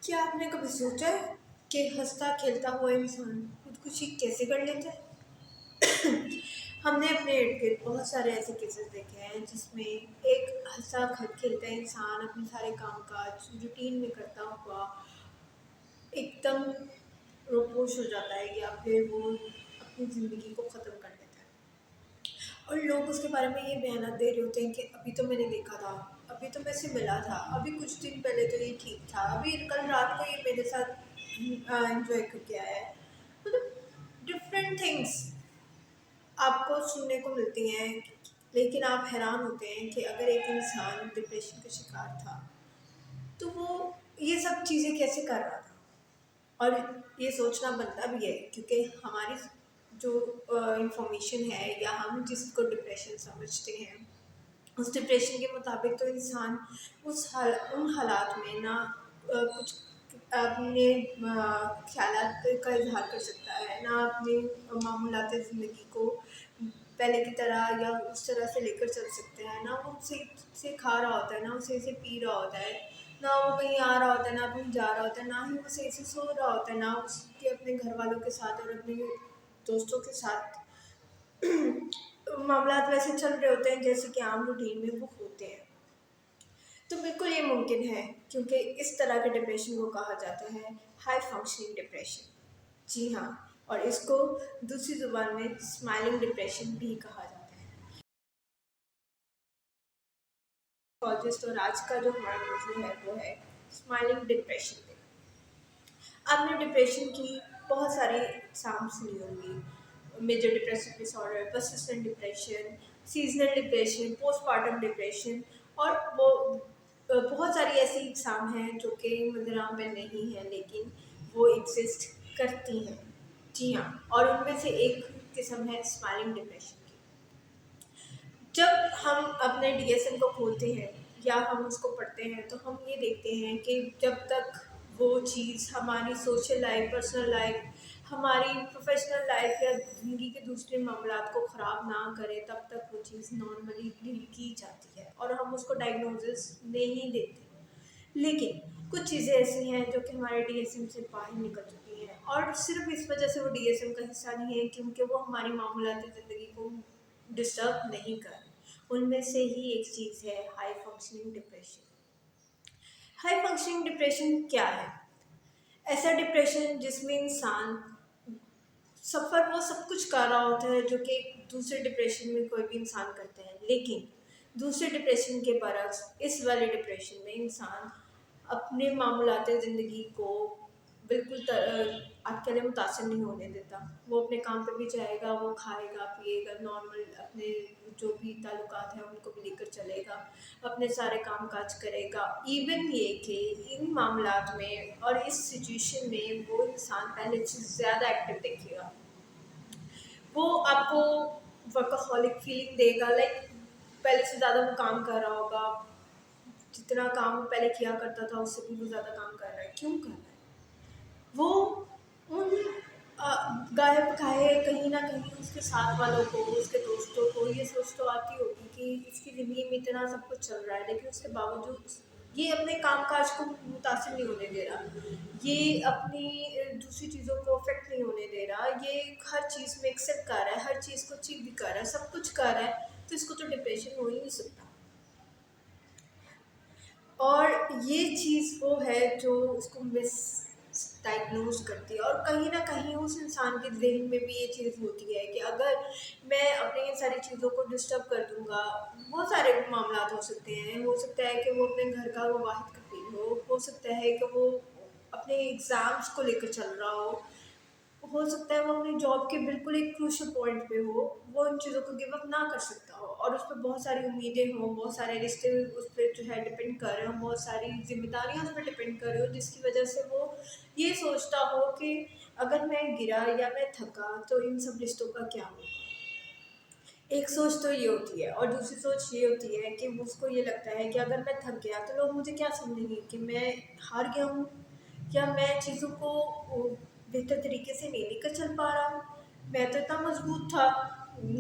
کیا آپ نے کبھی سوچا ہے کہ ہنستا کھیلتا ہوا انسان خودکشی کیسے کر لیتا ہے؟ ہم نے اپنے ارد گرد بہت سارے ایسے کیسز دیکھے ہیں جس میں ایک ہنسا کھیلتا انسان اپنے سارے کام کاج روٹین میں کرتا ہوا ایک دم روپوش ہو جاتا ہے یا پھر وہ اپنی زندگی کو ختم کر دیتا ہے، اور لوگ اس کے بارے میں یہ بیانات دے رہے ہوتے ہیں کہ ابھی تو میں نے دیکھا تھا، ابھی تو میں سے ملا تھا، ابھی کچھ دن پہلے تو یہ ٹھیک تھا، ابھی کل رات کو یہ میرے ساتھ انجوائے کر کے آیا ہے۔ مطلب ڈفرینٹ تھنگس آپ کو سننے کو ملتی ہیں، لیکن آپ حیران ہوتے ہیں کہ اگر ایک انسان ڈپریشن کا شکار تھا تو وہ یہ سب چیزیں کیسے کر رہا تھا؟ اور یہ سوچنا بنتا بھی ہے کیونکہ ہماری جو انفارمیشن ہے یا ہم جس کو ڈپریشن سمجھتے ہیں، اس ڈپریشن کے مطابق تو انسان ان حالات میں نہ کچھ اپنے خیالات کا اظہار کر سکتا ہے، نہ اپنے معمولات زندگی کو پہلے کی طرح یا اس طرح سے لے کر چل سکتے ہیں، نہ وہ صحیح سے کھا رہا ہوتا ہے، نہ وہ صحیح سے پی رہا ہوتا ہے، نہ وہ کہیں آ رہا ہوتا ہے، نہ کہیں جا رہا ہوتا ہے، نہ ہی وہ صحیح سے سو رہا ہوتا ہے، نہ اس کے اپنے گھر والوں کے ساتھ اور اپنے دوستوں کے ساتھ معاملات ویسے چل رہے ہوتے ہیں جیسے کہ عام روٹین میں وہ ہوتے ہیں۔ تو بالکل یہ ممکن ہے کیونکہ اس طرح کے ڈپریشن کو کہا جاتا ہے ہائی فنکشننگ ڈپریشن۔ جی ہاں، اور اس کو دوسری زبان میں اسمائلنگ ڈپریشن بھی کہا جاتا ہے۔ اور آج کا جو ہمارا موضوع ہے وہ ہے اسمائلنگ ڈپریشن پہ۔ آپ نے ڈپریشن کی بہت ساری اقسام سنی ہوں گی: major depressive disorder, persistent depression, seasonal depression, postpartum depression, اور وہ بہت ساری ایسی اقسام ہیں جو کہ منظر عام میں نہیں ہیں لیکن وہ ایگزسٹ کرتی ہیں۔ جی ہاں، اور ان میں سے ایک قسم ہے اسمائلنگ ڈپریشن کی۔ جب ہم اپنے ڈی ایس ایم کو کھولتے ہیں یا ہم اس کو پڑھتے ہیں تو ہم یہ دیکھتے ہیں کہ جب تک وہ چیز ہماری سوشل لائف، پرسنل لائف، ہماری پروفیشنل لائف یا زندگی کے دوسرے معاملات کو خراب نہ کرے تب تک وہ چیز نارملی ڈیل کی جاتی ہے اور ہم اس کو ڈائگنوزس نہیں دیتے۔ لیکن کچھ چیزیں ایسی ہیں جو کہ ہمارے ڈی ایس ایم سے باہر نکل چکی ہیں، اور صرف اس وجہ سے وہ ڈی ایس ایم کا حصہ نہیں ہے کیونکہ وہ ہماری معمولاتی زندگی کو ڈسٹرب نہیں کر رہے۔ ان میں سے ہی ایک چیز ہے high functioning depression. High functioning depression کیا ہے؟ ایسا ڈپریشن جس میں انسان وہ سب کچھ کر رہا ہوتا ہے جو کہ دوسرے ڈپریشن میں کوئی بھی انسان کرتے ہیں، لیکن دوسرے ڈپریشن کے برعکس اس والے ڈپریشن میں انسان اپنے معمولات زندگی کو بالکل آپ کے لیے متاثر نہیں ہونے دیتا۔ وہ اپنے کام پہ بھی جائے گا، وہ کھائے گا پیے گا، نارمل اپنے جو بھی تعلقات ہیں ان کو بھی لے کر چلے گا، اپنے سارے کام کاج کرے گا۔ ایون یہ کہ ان معاملات میں اور اس سچویشن میں وہ انسان پہلے سے زیادہ ایکٹیو دیکھے گا، وہ آپ کو ورکہولک فیلنگ دے گا، لائک پہلے سے زیادہ وہ کام کر رہا ہوگا، جتنا کام وہ پہلے کیا کرتا تھا اس سے بھی وہ زیادہ کام کر رہا ہے۔ کیوں کر رہا ہے؟ وہ ان گاہے پکائے کہیں نہ کہیں اس کے ساتھ والوں کو، اس کے دوستوں کو یہ سوچ تو آتی ہوگی کہ اس کی زندگی میں اتنا سب کچھ چل رہا ہے لیکن اس کے باوجود یہ اپنے کام کاج کو متاثر نہیں ہونے دے رہا، یہ اپنی دوسری چیزوں کو افیکٹ نہیں ہونے دے رہا، یہ ہر چیز میں ایکسیپٹ کر رہا ہے، ہر چیز کو اچیو بھی کر رہا ہے، سب کچھ کر رہا ہے، تو اس کو تو ڈپریشن ہو ہی نہیں سکتا۔ اور یہ چیز وہ ہے جو اس کو مس ڈائگنوز کرتی ہے، اور کہیں نہ کہیں اس انسان کے ذہن میں بھی یہ چیز ہوتی ہے کہ اگر میں اپنی ان ساری چیزوں کو ڈسٹرب کر دوں گا، بہت سارے معاملات ہو سکتے ہیں، ہو سکتا ہے کہ وہ اپنے گھر کا وہ واحد کفیل ہو سکتا ہے کہ وہ اپنے ایگزامس کو لے کر چل رہا ہو سکتا ہے وہ اپنی جاب کے بالکل ایک کروشل پوائنٹ پہ ہو، وہ ان چیزوں کو گیو اپ نہ کر سکتا ہو، اور اس پہ بہت ساری امیدیں ہوں، بہت سارے رشتے اس پہ جو ہے ڈپینڈ کر رہے ہوں، بہت ساری ذمہ داریاں اس پہ ڈپینڈ کر رہے ہو، جس کی وجہ سے وہ یہ سوچتا ہو کہ اگر میں گرا یا میں تھکا تو ان سب رشتوں کا کیا ہوگا۔ ایک سوچ تو یہ ہوتی ہے، اور دوسری سوچ یہ ہوتی ہے کہ اس کو یہ لگتا ہے کہ اگر میں تھک گیا تو لوگ مجھے کیا سمجھیں گے، کہ میں ہار گیا ہوں یا میں چیزوں کو بہتر طریقے سے نہیں لے کر چل پا رہا ہوں۔ میں تو اتنا مضبوط تھا،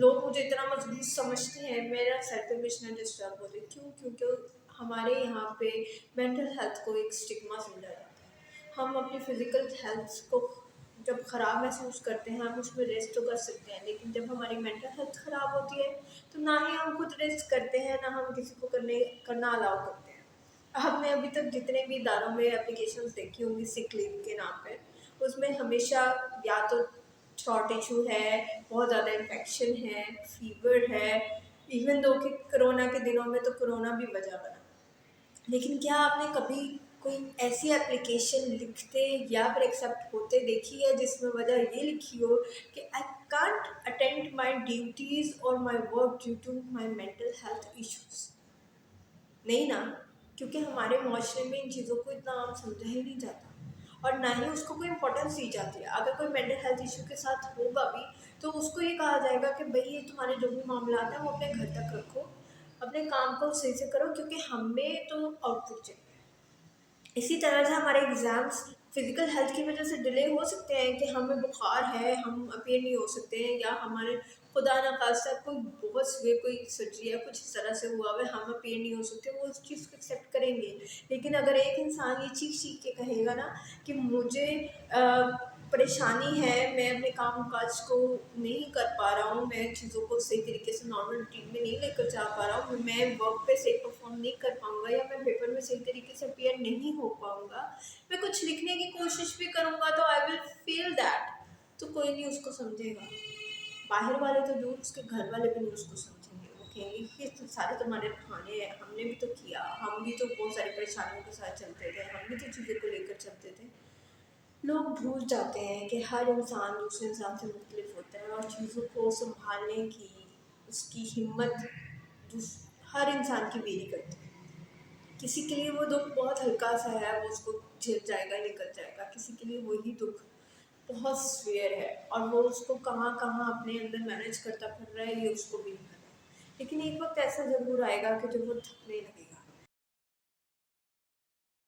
لوگ مجھے اتنا مضبوط سمجھتے ہیں، میرا سیلف امیج نہ ڈسٹرب ہوتے۔ کیوں؟ کیونکہ ہمارے یہاں پہ مینٹل ہیلتھ کو ایک اسٹگما سمجھا جاتا ہے، ہم اپنی فزیکل ہیلتھ کو جب خراب محسوس کرتے ہیں ہم اس میں ریسٹ تو کر سکتے ہیں، لیکن جب ہماری مینٹل ہیلتھ خراب ہوتی ہے تو نہ ہی ہم خود ریسٹ کرتے ہیں، نہ ہم کسی کو کرنا الاؤ کرتے ہیں۔ ہم نے ابھی تک جتنے بھی اداروں میں اپلیکیشنز دیکھی ہوں گی سک لیو کے نام پہ، اس میں ہمیشہ یا تو تھراٹ ایشو ہے، بہت زیادہ انفیکشن ہے، فیور ہے، ایون دو کہ کرونا کے دنوں میں تو کرونا بھی وجہ بنا، لیکن کیا آپ نے کبھی کوئی ایسی اپلیکیشن لکھتے یا پھر ایکسیپٹ ہوتے دیکھی ہے جس میں وجہ یہ لکھی ہو کہ I can't attend my duties اور my work due to my mental health issues? نہیں نا، کیونکہ ہمارے معاشرے میں ان چیزوں کو اتنا عام سمجھا ہی نہیں جاتا اور نہ ہی اس کو کوئی امپورٹنس دی جاتی ہے۔ اگر کوئی مینٹل ہیلتھ ایشو کے ساتھ ہوگا بھی تو اس کو یہ کہا جائے گا کہ بھائی یہ تمہارے جو بھی معاملات ہیں وہ اپنے گھر تک رکھو، اپنے کام کو صحیح سے کرو، کیونکہ ہمیں تو آؤٹ پٹ چاہیے۔ اسی طرح سے ہمارے ایگزامس فزیکل ہیلتھ کی وجہ سے ڈیلے ہو سکتے ہیں کہ ہمیں بخار ہے، ہم اپیئر نہیں ہو سکتے ہیں، یا ہمارے خدا نخواستہ کوئی بہت سوے کوئی سرجری یا کچھ اس طرح سے ہوا ہوا ہے، ہم اپیئر نہیں ہو سکتے، وہ اس چیز کو ایکسیپٹ کریں گے۔ لیکن اگر ایک انسان یہ چیخ چیخ کے کہے گا نا کہ مجھے پریشانی ہے، میں اپنے کام کاج کو نہیں کر پا رہا ہوں، میں چیزوں کو صحیح طریقے سے نارمل روٹین میں نہیں لے کر جا پا رہا ہوں، میں ورک پہ صحیح پرفارم نہیں کر پاؤں گا، یا میں پیپر میں صحیح طریقے سے اپیئر نہیں ہو پاؤں گا، میں کچھ لکھنے کی کوشش بھی کروں گا تو آئی ول فیل دیٹ، تو کوئی نہیں اس کو سمجھے گا۔ باہر والے تو دور، اس کے گھر والے بھی نہیں اس کو سمجھیں گے، وہ کہیں گے کہ یہ سارے تمہارے بہانے ہیں، ہم نے بھی تو کیا، ہم بھی تو بہت ساری پریشانیوں کے ساتھ چلتے تھے، ہم بھی تو چیزوں کو لے کر چلتے تھے۔ لوگ بھول جاتے ہیں کہ ہر انسان دوسرے انسان سے مختلف ہوتا ہے اور چیزوں کو سنبھالنے کی اس کی ہمت ہر انسان کی ویری کرتی ہے۔ کسی کے لیے وہ دکھ بہت ہلکا سا ہے، وہ اس کو جھیل جائے گا، نکل جائے گا، کسی کے لیے وہی دکھ بہت سویئر ہے اور وہ اس کو کہاں کہاں اپنے اندر مینیج کرتا پھر رہا ہے، یہ اس کو بھی نہیں پتا۔ لیکن ایک وقت ایسا ضرور آئے گا کہ جب وہ تھکنے لگے گا۔